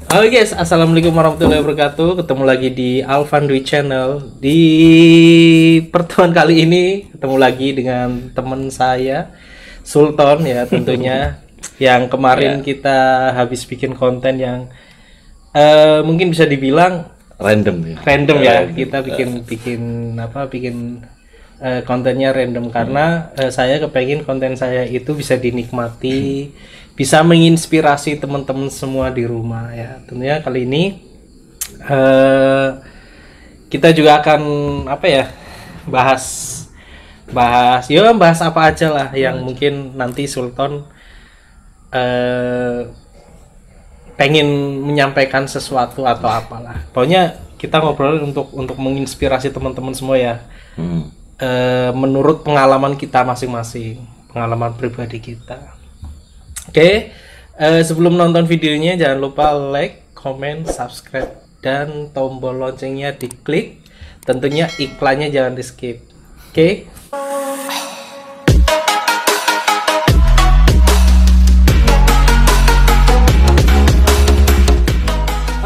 Halo guys, assalamualaikum warahmatullahi wabarakatuh. Ketemu lagi di Alvan Dwi Channel. Di pertemuan kali ini ketemu lagi dengan teman saya Sultan ya tentunya. Yang kemarin kita habis bikin konten yang mungkin bisa dibilang random ya. Kita bikin kontennya random karena saya kepengen konten saya itu bisa dinikmati, bisa menginspirasi teman-teman semua di rumah ya. Tentunya kali ini kita juga akan bahas apa aja lah yang mungkin nanti Sultan pengen menyampaikan sesuatu atau apalah. Pokoknya kita ngobrol untuk menginspirasi teman-teman semua ya. Menurut pengalaman kita masing-masing, pengalaman pribadi kita. Oke, sebelum nonton videonya jangan lupa like, comment, subscribe, dan tombol loncengnya diklik. Tentunya iklannya jangan di skip. Oke.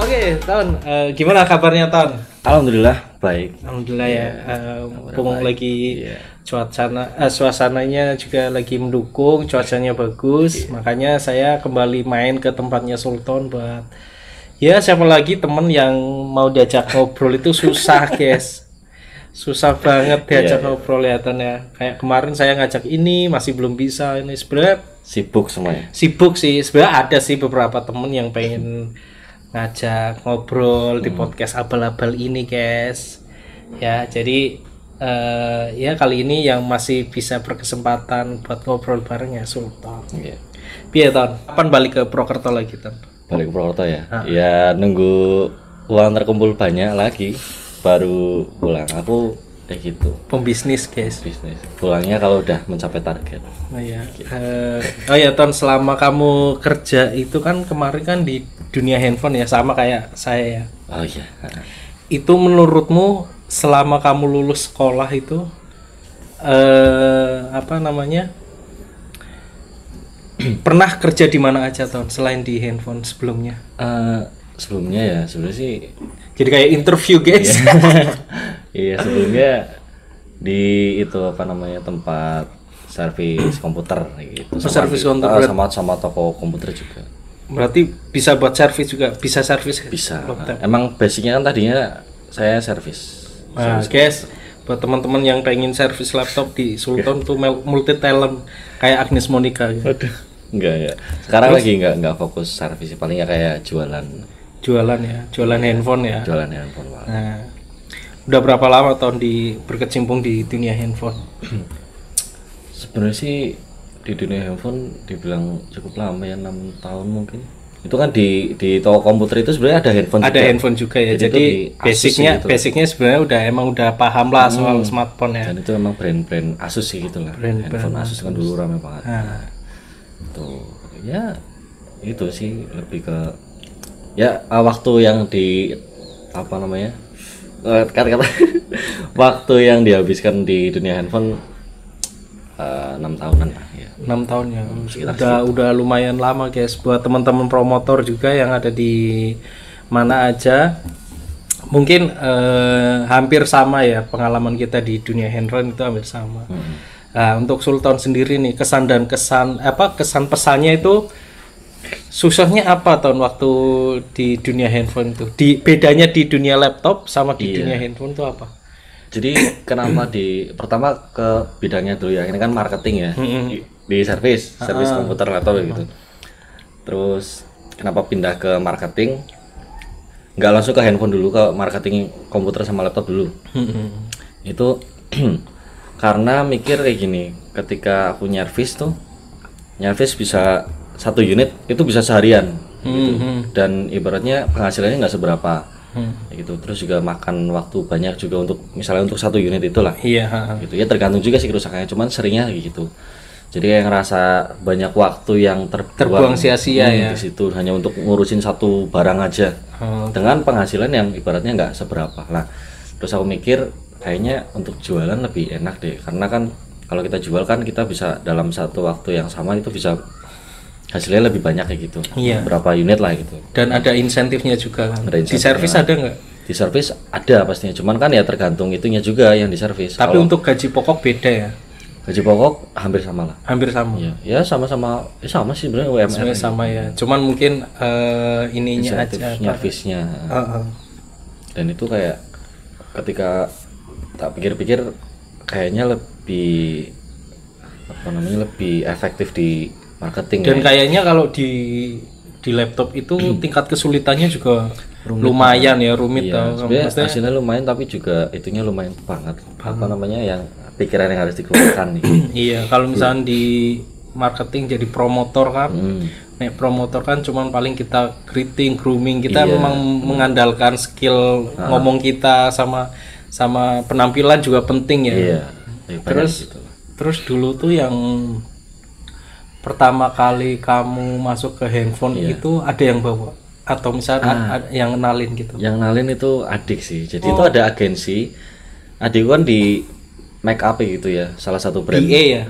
Oke, Ton, gimana kabarnya Ton? Alhamdulillah baik. Alhamdulillah ya. Mumpung lagi suasananya juga lagi mendukung, cuacanya bagus, makanya saya kembali main ke tempatnya Sultan buat ya siapa lagi temen yang mau diajak ngobrol itu susah guys, susah banget diajak ngobrol ya Ton ya. Kayak kemarin saya ngajak ini masih belum bisa, ini sebenarnya Sibuk semuanya. sibuk sih sebenarnya. Ada sih beberapa temen yang pengen ngajak ngobrol di podcast abal-abal ini guys ya. Jadi ya kali ini yang masih bisa berkesempatan buat ngobrol bareng ya Sultan. Piye Ton? Kapan balik ke Prokerto lagi Ton? Balik ke Purwokerto ya. Ya nunggu uang terkumpul banyak lagi baru pulang. Aku kayak gitu. Pembisnis guys. Bisnis. Pulangnya kalau udah mencapai target. Oh ya. Oh ya Ton, selama kamu kerja itu kan kemarin kan di dunia handphone ya, sama kayak saya ya. Oh iya. Itu menurutmu selama kamu lulus sekolah itu pernah kerja di mana aja Ton selain di handphone sebelumnya? Sebelumnya ya sebenarnya sih Jadi kayak interview guys. iya sebelumnya di tempat servis komputer gitu. Servis komputer. Sama toko komputer juga. Berarti bisa buat servis juga, bisa servis Bisa. laptop. Emang basicnya kan tadinya saya servis. Nah, guys, buat teman-teman yang pengen servis laptop di Sultan tuh multi talent kayak Agnes Monica gitu. Aduh. Enggak ya. Sekarang lagi enggak fokus servis, palingnya kayak jualan Jualan handphone ya. Jualan handphone. Nah, udah berapa lama Ton berkecimpung di dunia handphone? Sebenarnya sih di dunia handphone dibilang cukup lama ya, 6 tahun mungkin. Itu kan di toko komputer itu sebenarnya ada handphone Ada juga. handphone juga ya. Jadi Asus basicnya sebenarnya udah paham lah soal smartphone ya. Dan itu memang brand Asus sih gitu lah. Handphone Asus kan dulu ramai banget. Nah, Tuh ya itu sih lebih ke ya waktu yang kata-kata waktu yang dihabiskan di dunia handphone 6 tahunan lah ya. 6 tahun ya. Udah lumayan lama guys. Buat teman-teman promotor juga yang ada di mana aja, mungkin hampir sama ya pengalaman kita di dunia handphone itu hampir sama. Nah, untuk Sultan sendiri nih kesan pesannya itu susahnya apa Ton waktu di dunia handphone itu? Bedanya di dunia laptop sama di dunia handphone itu apa? Jadi kenapa pertama ke bidangnya dulu ya, ini kan marketing ya, di servis komputer laptop gitu. Terus kenapa pindah ke marketing? Nggak langsung ke handphone dulu, ke marketing komputer sama laptop dulu. Itu karena mikir kayak gini, ketika aku nyervis bisa 1 unit itu bisa seharian gitu. Dan ibaratnya penghasilannya nggak seberapa. Gitu. Terus juga makan waktu banyak juga untuk 1 unit itulah. Iya. Gitu ya, tergantung juga sih kerusakannya, cuman seringnya gitu. Jadi kayak ngerasa banyak waktu yang terbuang sia-sia ya di situ hanya untuk ngurusin satu barang aja. Dengan penghasilan yang ibaratnya nggak seberapa. Nah, terus aku mikir kayaknya untuk jualan lebih enak deh, karena kan kalau kita jual kan kita bisa dalam satu waktu yang sama itu bisa hasilnya lebih banyak kayak gitu. Iya. Berapa unit lah gitu. Dan ada insentifnya juga kan. Ada Di insentifnya. servis ada nggak? Di servis ada pastinya, cuman kan ya tergantung itunya juga yang di servis. Tapi untuk gaji pokok beda ya? Gaji pokok hampir sama lah. Hampir sama. Iya, ya sama-sama, sama sih sebenarnya UMR. Sebenarnya sama ya. Cuman mungkin ininya aja. Insentifnya, fees-nya. Dan itu kayak ketika tak pikir-pikir kayaknya lebih lebih efektif di marketing. Dan kayaknya kalau di laptop itu tingkat kesulitannya juga lumayan ya, rumit. Iya, sebenarnya hasilnya lumayan tapi juga itunya lumayan banget. Yang pikiran yang harus dikeluarkan nih. Iya, kalau misalnya di marketing jadi promotor kan, nek promotor kan cuman paling kita greeting, grooming, kita memang mengandalkan skill ngomong kita sama penampilan juga penting ya. Iya. Terus dulu tuh yang pertama kali kamu masuk ke handphone itu ada yang bawa atau misalnya yang kenalin gitu? Yang kenalin itu adik sih. Jadi itu ada agensi. Adik kan di make up gitu ya, salah satu brand. BA ya?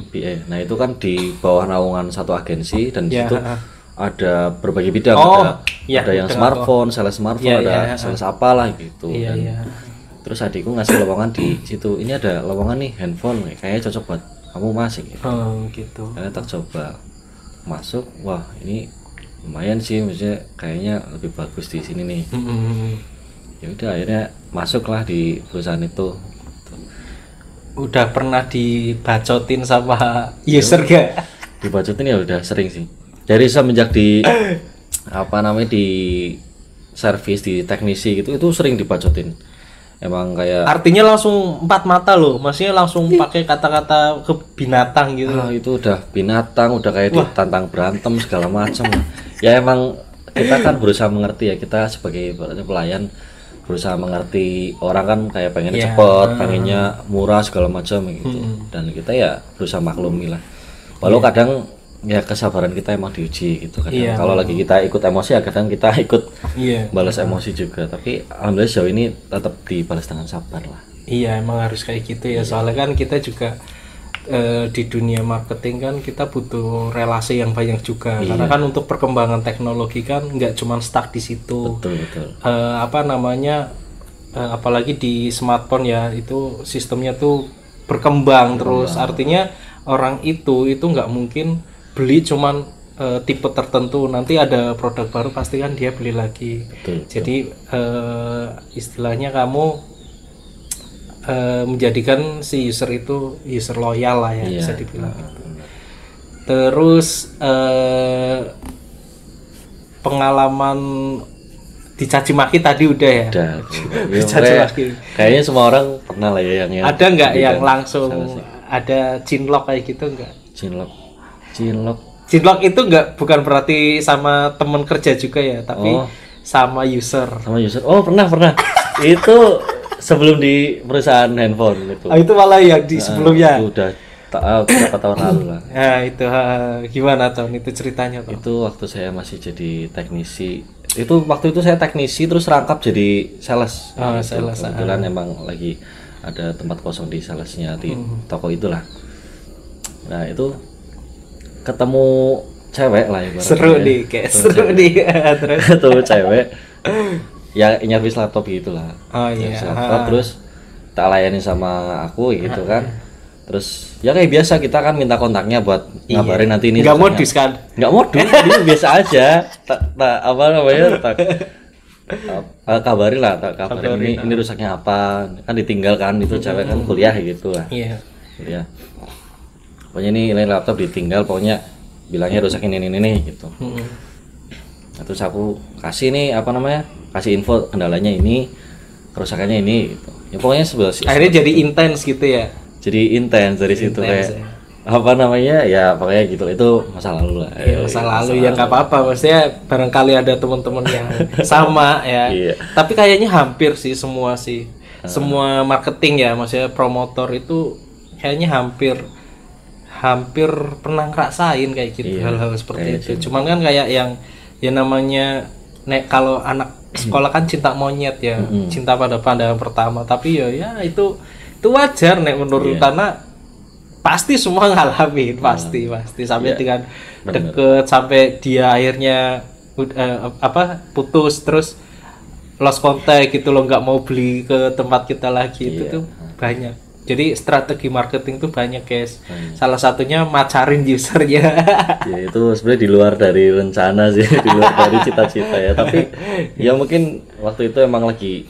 BA. Nah itu kan di bawah naungan satu agensi dan di situ ada berbagai bidang. Ada yang smartphone, sales smartphone, ada sales apalah gitu. Terus adikku ngasih lowongan di situ. Ini ada lowongan nih handphone, kayaknya cocok buat kamu masuk gitu. Gitu. Karena tak coba masuk, wah ini lumayan sih, maksudnya kayaknya lebih bagus di sini nih. Ya udah akhirnya masuklah di perusahaan itu. Udah pernah dibacotin sama user gak? Dibacotin ya udah sering sih. Dari semenjak di di servis, di teknisi gitu, itu sering dibacotin. Emang kayak artinya langsung empat mata loh, maksudnya langsung pakai kata-kata ke binatang gitu. Itu udah binatang, udah kayak ditantang berantem segala macam. Ya emang kita kan berusaha mengerti ya, kita sebagai pelayan berusaha mengerti orang kan kayak pengen cepet, pengennya murah segala macam gitu. Dan kita ya berusaha maklumi lah. Walau kadang ya kesabaran kita emang diuji gitu kan. Kalau lagi kita ikut emosi ya kadang kita ikut balas emosi juga, tapi alhamdulillah sejauh ini tetap dibalas dengan sabar lah. Iya, emang harus kayak gitu ya. Soalnya kan kita juga di dunia marketing kan kita butuh relasi yang banyak juga. Karena kan untuk perkembangan teknologi kan nggak cuma stuck di situ. Betul. Apalagi di smartphone ya, itu sistemnya tuh berkembang terus. Artinya orang itu nggak mungkin beli cuman tipe tertentu, nanti ada produk baru pasti kan dia beli lagi. Jadi istilahnya kamu menjadikan si user itu user loyal lah ya, bisa dibilang gitu. Terus pengalaman dicaci maki tadi udah ya? Udah. Dicaci maki. Kayaknya semua orang pernah lah ya yang ada nggak yang langsung ada cinlok kayak gitu nggak? Cinlok itu bukan berarti sama teman kerja juga ya, tapi sama user. Oh, pernah. Itu sebelum di perusahaan handphone itu. Itu malah yang di sebelumnya. Itu udah berapa tahun lalu lah. Ya itu gimana tahun itu ceritanya tuh? Itu waktu saya masih jadi teknisi. Waktu itu saya teknisi terus rangkap jadi sales. Sales. Kebetulan emang lagi ada tempat kosong di salesnya di toko itulah. Nah itu ketemu cewek lah ibaratnya. Seru nih. Terus ketemu cewek ya nyervis laptop gitulah. Laptop terus tak layani sama aku gitu kan. Terus ya kayak biasa kita kan minta kontaknya buat ngabarin nanti ini. Nggak modus kan? Nggak modus, ini biasa aja. Kabarin ini rusaknya apa, kan ditinggalkan itu cewek kan kuliah gitu lah. Kuliah. Pokoknya ini laptop ditinggal, pokoknya bilangnya rusak ini gitu. Nah, terus aku kasih nih kasih info kendalanya ini, kerusakannya ini gitu. Ya pokoknya akhirnya jadi intens gitu ya. Jadi intens dari situ kayak ya pokoknya gitu, itu masa lalu lah. Masa lalu yang nggak apa-apa, maksudnya barangkali ada teman-teman yang sama ya. Tapi kayaknya hampir sih semua marketing ya, maksudnya promotor itu kayaknya hampir pernah ngerasain kayak gitu, hal-hal seperti itu. Cuman kan kayak yang namanya kalau anak sekolah kan cinta monyet ya, cinta pada pandangan pertama. Tapi ya itu wajar menurut karena pasti semua ngalamin, pasti sampai Iya, dengan bener. deket, sampai dia akhirnya putus, terus lost contact gitu loh, nggak mau beli ke tempat kita lagi. Itu Iya. tuh banyak. Jadi strategi marketing tuh banyak, guys. Salah satunya macarin usernya. Ya itu sebenarnya di luar dari rencana sih, di luar dari cita-cita ya. Tapi ya mungkin waktu itu emang lagi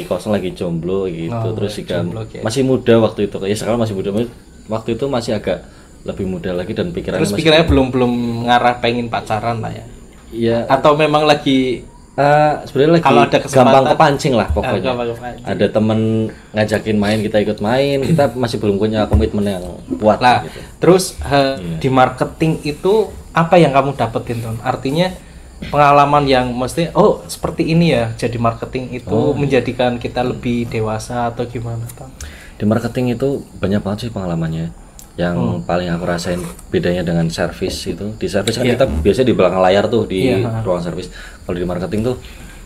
kosong, lagi jomblo gitu. Terus juga jomblo, guys. masih muda waktu itu. Ya sekarang masih muda. Waktu itu masih agak lebih muda lagi dan pikirannya Terus masih. pikirannya belum ngarah pengen pacaran lah ya. Iya. Atau memang lagi Sebenarnya lagi kalau ada kesempatan, gampang kepancing lah pokoknya. gampang kepancing. Ada temen ngajakin main, kita ikut main. Kita masih belum punya komitmen yang kuat lah. gitu. Terus di marketing itu apa yang kamu dapetin, Ton? Artinya pengalaman yang mesti seperti ini ya, jadi marketing itu menjadikan kita lebih dewasa atau gimana, Ton? Di marketing itu banyak banget sih pengalamannya. Yang paling aku rasain bedanya dengan service itu, di service kan kita biasanya di belakang layar tuh, di ruang service. Kalau di marketing tuh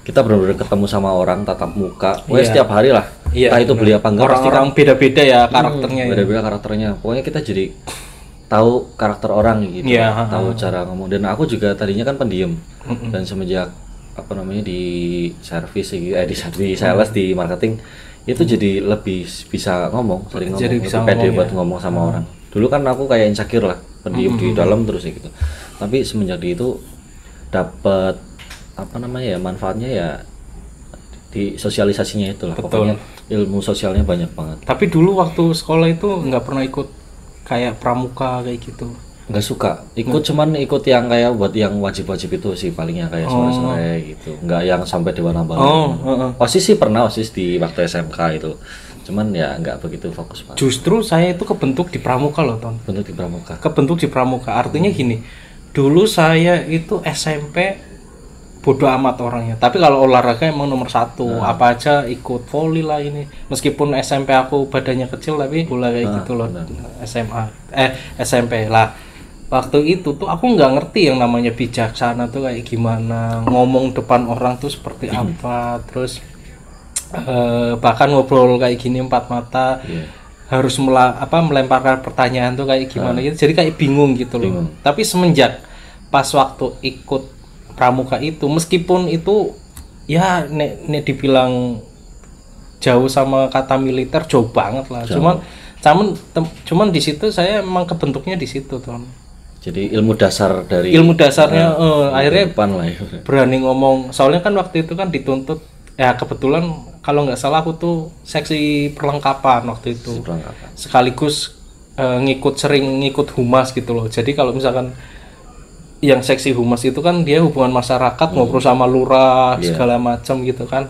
kita benar-benar ketemu sama orang tatap muka. Setiap hari lah. Entah itu beli apa enggak, pasti Orang-orang beda-beda ya karakternya ya. beda-beda karakternya. Pokoknya kita jadi tahu karakter orang gitu, tahu cara ngomong. Dan aku juga tadinya kan pendiam. Dan semenjak di service di sales, di marketing itu jadi lebih bisa ngomong, sering ngomong, Jadi lebih bisa pede ngomong buat ngomong sama orang. Dulu kan aku kayak insecure lah, pendiam di dalam terus ya gitu. Tapi semenjak itu dapat manfaatnya ya di sosialisasinya itulah. Pokoknya ilmu sosialnya banyak banget. Tapi dulu waktu sekolah itu nggak pernah ikut kayak pramuka kayak gitu. Nggak suka ikut, cuman ikut yang kayak buat yang wajib-wajib itu sih palingnya, kayak sore-sore gitu, nggak yang sampai dewan abang. OSIS sih pernah, OSIS di waktu SMK itu, cuman ya nggak begitu fokus Pak. Justru saya itu kebentuk di pramuka loh, Ton. Bentuk di pramuka. Kebentuk di pramuka artinya gini, dulu saya itu SMP bodoh amat orangnya, tapi kalau olahraga emang nomor satu. Apa aja ikut volley lah ini, meskipun SMP aku badannya kecil tapi bola kayak gitu loh. SMP lah. Waktu itu tuh aku nggak ngerti yang namanya bijaksana tuh kayak gimana, ngomong depan orang tuh seperti apa, terus bahkan ngobrol kayak gini empat mata harus melemparkan pertanyaan tuh kayak gimana gitu, jadi kayak bingung gitu loh. Tapi semenjak pas waktu ikut pramuka itu, meskipun itu ya nek dibilang jauh sama kata militer, jauh banget lah. Cuman di situ saya emang kebentuknya di situ, Ton. Jadi ilmu dasarnya akhirnya lah ya. berani ngomong. Soalnya kan waktu itu kan dituntut ya, kebetulan kalau nggak salah aku tuh seksi perlengkapan waktu itu. Sekaligus sering ngikut humas gitu loh. Jadi kalau misalkan yang seksi humas itu kan dia hubungan masyarakat, ngobrol sama lurah segala macam gitu kan.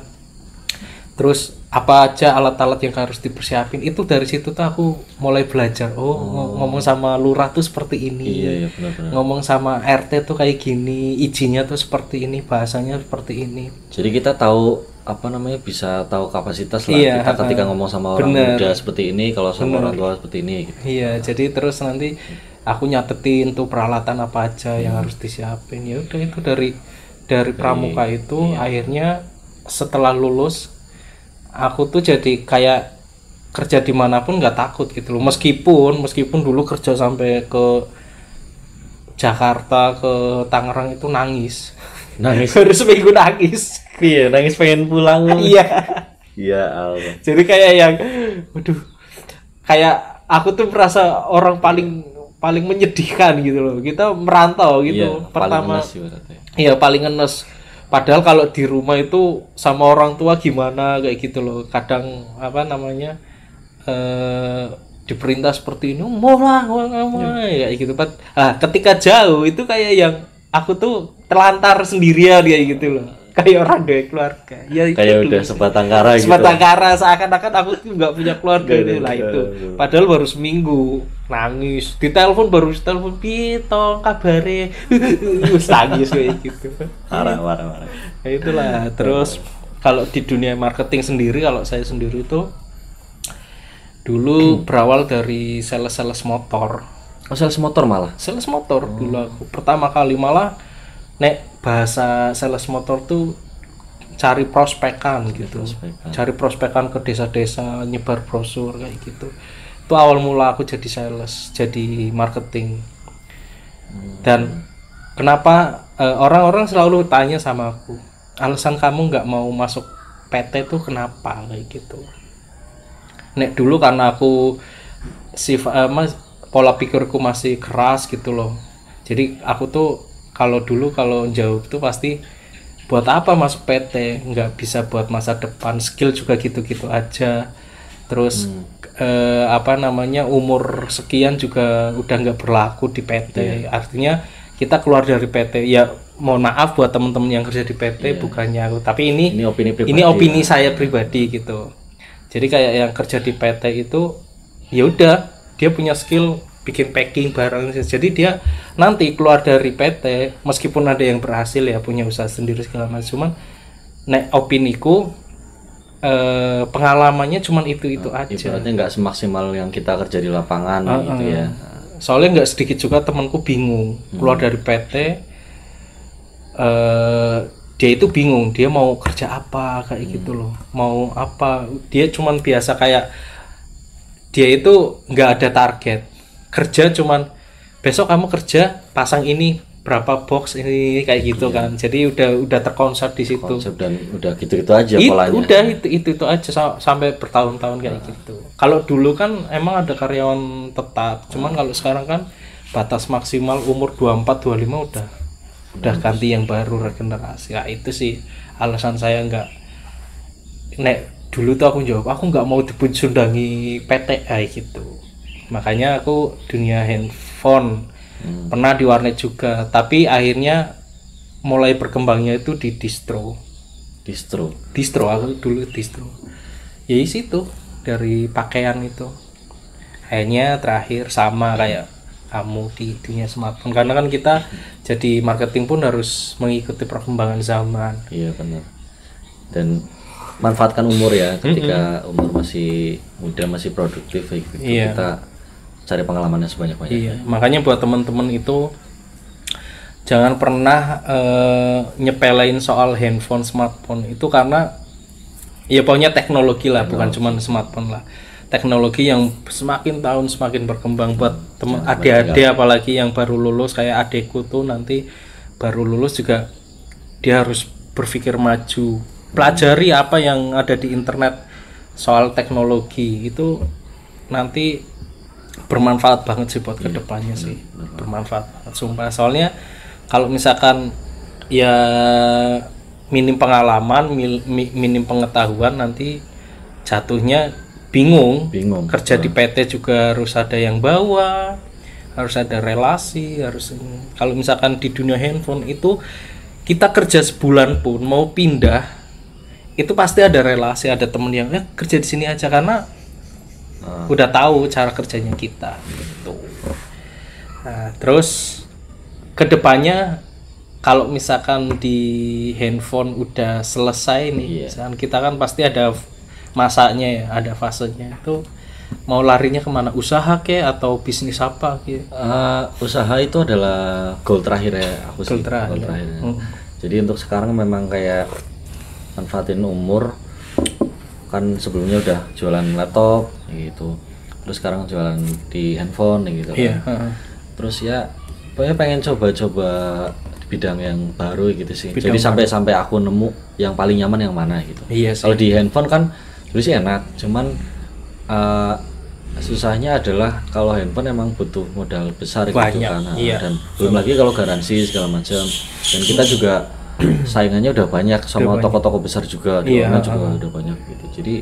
Terus apa aja alat-alat yang harus dipersiapin, itu dari situ tuh aku mulai belajar. Ngomong sama lurah tuh seperti ini, benar-benar. ngomong sama RT tuh kayak gini, izinnya tuh seperti ini, bahasanya seperti ini. Jadi kita tahu bisa tahu kapasitas lah kita ketika ngomong sama orang muda seperti ini, kalau sama orang tua seperti ini gitu. Iya, jadi terus nanti aku nyatetin tuh peralatan apa aja yang harus disiapin. Ya udah, itu dari pramuka itu akhirnya setelah lulus aku tuh jadi kayak kerja dimanapun nggak takut gitu loh, meskipun dulu kerja sampai ke Jakarta, ke Tangerang itu nangis harus seminggu nangis. Iya, nangis pengen pulang. Iya Allah. Jadi kayak yang kayak aku tuh merasa orang paling menyedihkan gitu loh, kita merantau gitu. Pertama paling ngenes. Padahal kalau di rumah itu sama orang tua gimana kayak gitu loh. Kadang diperintah seperti ini, kayak gitu. Ketika jauh itu kayak yang aku tuh terlantar sendirian kayak gitu loh. Kayak orang dari keluarga. Ya, kayak udah sebatang kara gitu. Sebatang kara, seakan-akan aku tuh nggak punya keluarga gitu lah itu. Padahal baru seminggu nangis. Ditelepon Pito kabare. Nangis kayak gitu. Marah. Ya itulah. Terus kalau di dunia marketing sendiri, kalau saya sendiri itu dulu berawal dari sales motor. Sales motor malah. Sales motor dulu aku. Pertama kali malah bahasa sales motor tuh cari prospekan gitu. Cari prospekan ke desa-desa, nyebar brosur kayak gitu. Itu awal mula aku jadi sales, jadi marketing. Dan kenapa orang-orang selalu tanya sama aku, alasan kamu nggak mau masuk PT tuh kenapa kayak gitu. Nek dulu karena aku pola pikirku masih keras gitu loh. Jadi aku tuh kalau jawab tuh pasti buat apa masuk PT, nggak bisa buat masa depan, skill juga gitu-gitu aja. Terus umur sekian juga udah nggak berlaku di PT. Artinya kita keluar dari PT. Ya mohon maaf buat teman-teman yang kerja di PT, bukannya aku, tapi ini opini saya pribadi gitu. Jadi kayak yang kerja di PT itu ya udah dia punya skill bikin packing barang, jadi dia nanti keluar dari PT meskipun ada yang berhasil ya punya usaha sendiri segala macam, cuman nek opiniku pengalamannya cuman itu aja. Ibaratnya nggak semaksimal yang kita kerja di lapangan gitu ya. Soalnya nggak sedikit juga temanku bingung keluar dari PT, dia itu bingung dia mau kerja apa kayak gitu loh, mau apa, dia cuman biasa kayak dia itu nggak ada target kerja, cuman besok kamu kerja pasang ini berapa box ini kayak gitu kan. Jadi udah terkonsep di situ. Konsep dan udah gitu-gitu aja polanya. Udah itu aja sampai bertahun-tahun kayak gitu. Kalau dulu kan emang ada karyawan tetap, cuman kalau sekarang kan batas maksimal umur 24 25 udah ganti yang baru regenerasi. Nah, itu sih alasan saya nggak, nek dulu tuh aku jawab aku nggak mau dipunjundangi PT gitu. Makanya aku dunia handphone pernah di warnet juga, tapi akhirnya mulai berkembangnya itu di distro aku dulu distro ya situ, dari pakaian itu akhirnya terakhir sama kayak kamu di dunia smartphone, karena kan kita jadi marketing pun harus mengikuti perkembangan zaman. Iya benar, dan manfaatkan umur ya, ketika umur masih muda masih produktif gitu. Kita cari pengalamannya sebanyak-banyaknya. Makanya buat teman-teman itu jangan pernah nyepelein soal handphone, smartphone itu, karena ya pokoknya teknologi lah, bukan cuma smartphone lah. Teknologi yang semakin tahun semakin berkembang. Buat teman adik-adik apalagi yang baru lulus, kayak adekku tuh nanti baru lulus juga dia harus berpikir maju, pelajari apa yang ada di internet soal teknologi, itu nanti bermanfaat banget sih buat kedepannya sih. Bermanfaat banget sumpah. Soalnya kalau misalkan ya minim pengalaman, minim pengetahuan, nanti jatuhnya bingung. Kerja di PT juga harus ada yang bawa, harus ada relasi, kalau misalkan di dunia handphone itu kita kerja sebulan pun mau pindah itu pasti ada relasi, ada temen yang kerja di sini aja, karena udah tahu cara kerjanya kita gitu. Nah, terus kedepannya kalau misalkan di handphone udah selesai nih, misalkan kita kan pasti ada masanya ya, ada fasenya, itu mau larinya kemana, usaha ke atau bisnis apa gitu? Usaha itu adalah goal terakhir ya aku sih. Goal terakhir. Jadi untuk sekarang memang kayak manfaatin umur, kan sebelumnya udah jualan laptop gitu, terus sekarang jualan di handphone gitu kan. Terus ya pokoknya pengen coba-coba bidang yang baru gitu sih. Jadi sampai aku nemu yang paling nyaman yang mana gitu. Kalau di handphone kan dulu sih enak, cuman susahnya adalah kalau handphone emang butuh modal besar gitu kan. Dan belum lagi kalau garansi segala macam, dan kita juga saingannya udah banyak sama toko-toko besar juga di mana juga udah banyak gitu. Jadi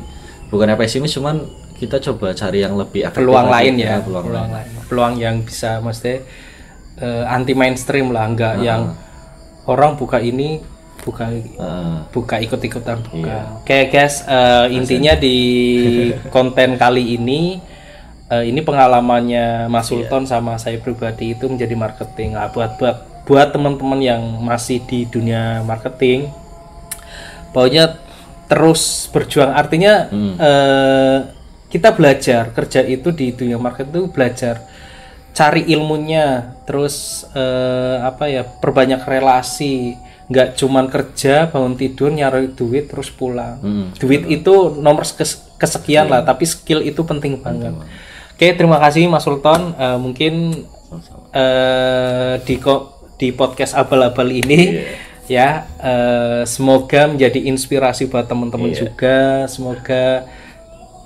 bukannya pesimis, cuman kita coba cari yang lebih efektif, peluang lain ya, peluang yang bisa mesti anti mainstream lah, enggak yang orang buka ini buka ikut-ikutan buka. Oke guys, intinya di konten kali ini pengalamannya Mas Sultan sama saya pribadi itu menjadi marketing. Nah, buat teman-teman yang masih di dunia marketing, pokoknya terus berjuang. Artinya kita belajar kerja itu di dunia marketing itu belajar, cari ilmunya, terus perbanyak relasi. Nggak cuman kerja, bangun tidur, nyari duit terus pulang. Duit itu nomor kesekian lah, tapi skill itu penting banget. Oke, terima kasih Mas Sultan. Mungkin di podcast abal-abal ini ya, semoga menjadi inspirasi buat teman-teman juga. Semoga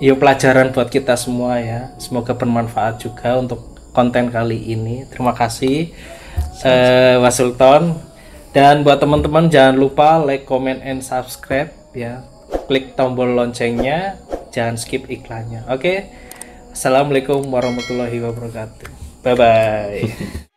pelajaran buat kita semua ya. Semoga bermanfaat juga untuk konten kali ini. Terima kasih Mas Sultan. Dan buat teman-teman jangan lupa like, comment, and subscribe ya. Klik tombol loncengnya, jangan skip iklannya. Oke. Assalamualaikum warahmatullahi wabarakatuh. Bye bye.